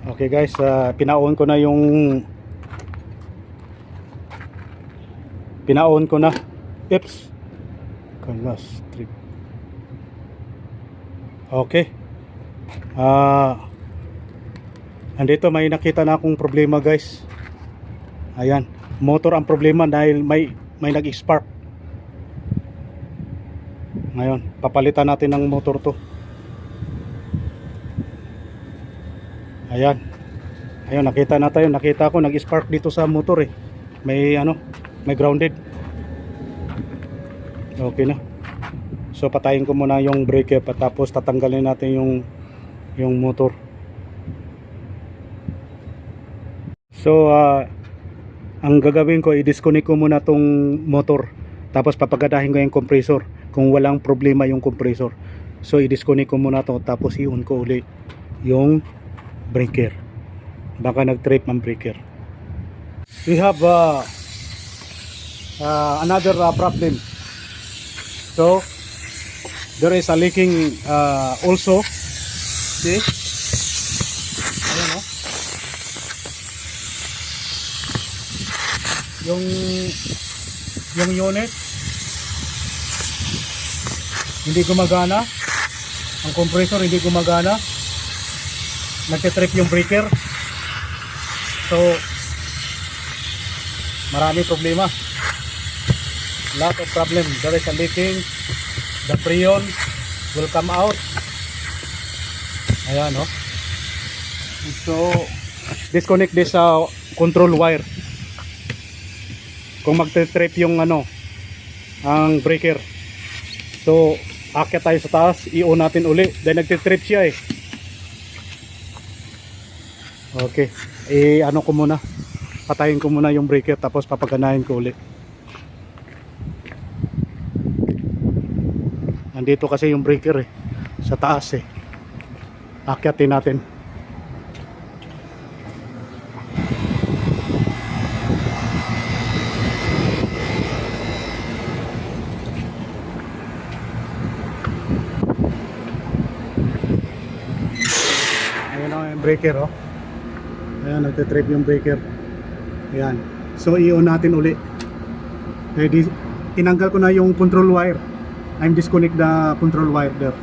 Okay guys, pinaon ko na Ips Kalas trip. Okay, andito may nakita na akong problema guys. Ayan, motor ang problema dahil may nag-spark. Ngayon papalitan natin ng motor to. Ayan, nakita ko nag-spark dito sa motor eh. May grounded. Okay na. So patayin ko muna yung breaker tapos tatanggalin natin yung motor. So ang gagawin ko, i-disconnect ko muna tong motor. Tapos papagadahin ko yung compressor kung walang problema yung compressor. So i-disconnect ko muna to tapos i-on ko ulit yung breaker. Baka nag-trip ang breaker. We have another problem. So there is a leaking also. See? Ayan o. Yung unit hindi gumagana. Ang compressor hindi gumagana. Nagtitrip yung breaker. So marami problema. Lot of problem. There is a leaking. The freon will come out. Ayan o. So disconnect this control wire. Kung magtitrip yung ang breaker. So akyat tayo sa taas, i-on natin uli. Then nagtitrip siya eh. Okay, ko muna, patayin ko muna yung breaker tapos papaganahin ko ulit. Nandito kasi yung breaker eh, sa taas eh. Akyatin natin. Ayun yung breaker oh. Ayan, nagtitrip yung breaker. Ayan. So i-on natin uli. Tinanggal ko na yung control wire. I'm disconnect the control wire there,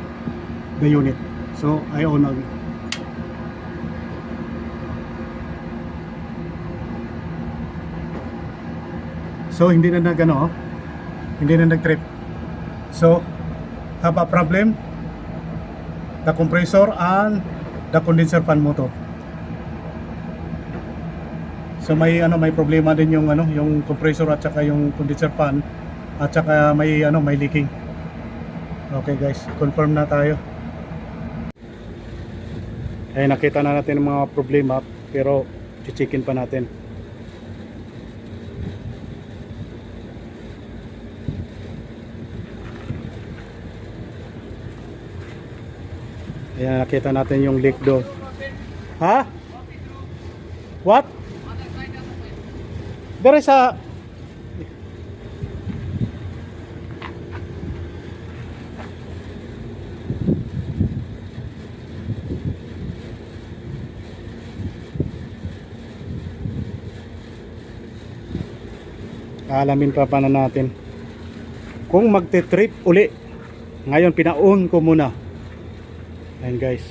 the unit. So I on again. So hindi na hindi na nag-trip. So have a problem the compressor and the condenser fan motor. So may problema din yung yung compressor at saka yung condenser fan at saka may leaking. Okay guys, confirm na tayo. Ay nakita na natin ang mga problema pero checkin pa natin. Ayan, nakita natin yung leak doon. Ha? What? There is a alamin pa natin kung magte-trip uli. Ngayon pina-on ko muna. Ayan guys,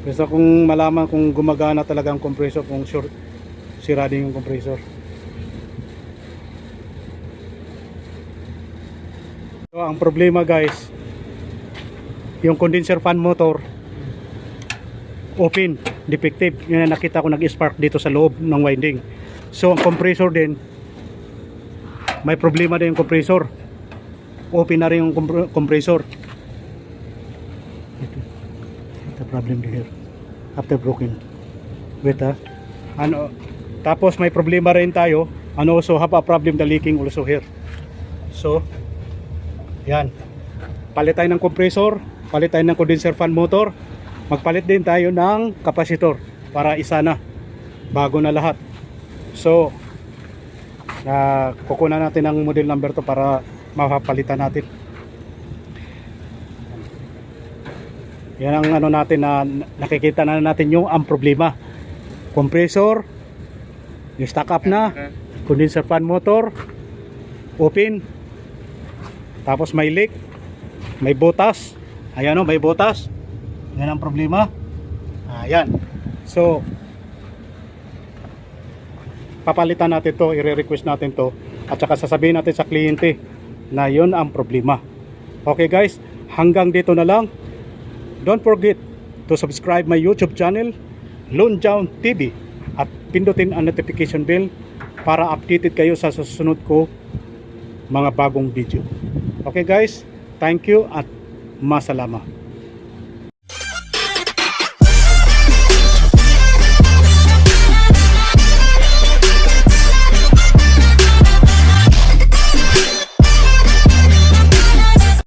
basta kung malaman kung gumagana talaga ang compressor, kung sira din yung compressor. So ang problema guys, yung condenser fan motor open, defective. Yun na nakita ko, nag-spark dito sa loob ng winding. So ang compressor din, may problema din yung compressor. Open na rin yung compressor. Ito problem here after broken. Wait tapos may problema rin tayo, also have a problem the leaking also here. So yan, palit tayo ng compressor, palit tayo ng condenser fan motor, magpalit din tayo ng capacitor para isa na, bago na lahat. So kukunan natin ang model number to para mapapalitan natin. Yan ang ano natin na nakikita na natin yung ang problema. Compressor, yung stack up na, condenser fan motor, open. Tapos may leak, may butas. Ayan o, may butas. Yan ang problema. Ayan. So, papalitan natin to, i-request natin to. At saka sasabihin natin sa kliyente na yun ang problema. Okay guys, hanggang dito na lang. Don't forget to subscribe my YouTube channel, Loandown TV, at pindutin ang notification bell para updated kayo sa susunod ko mga bagong video. Okay guys, thank you at masalamat.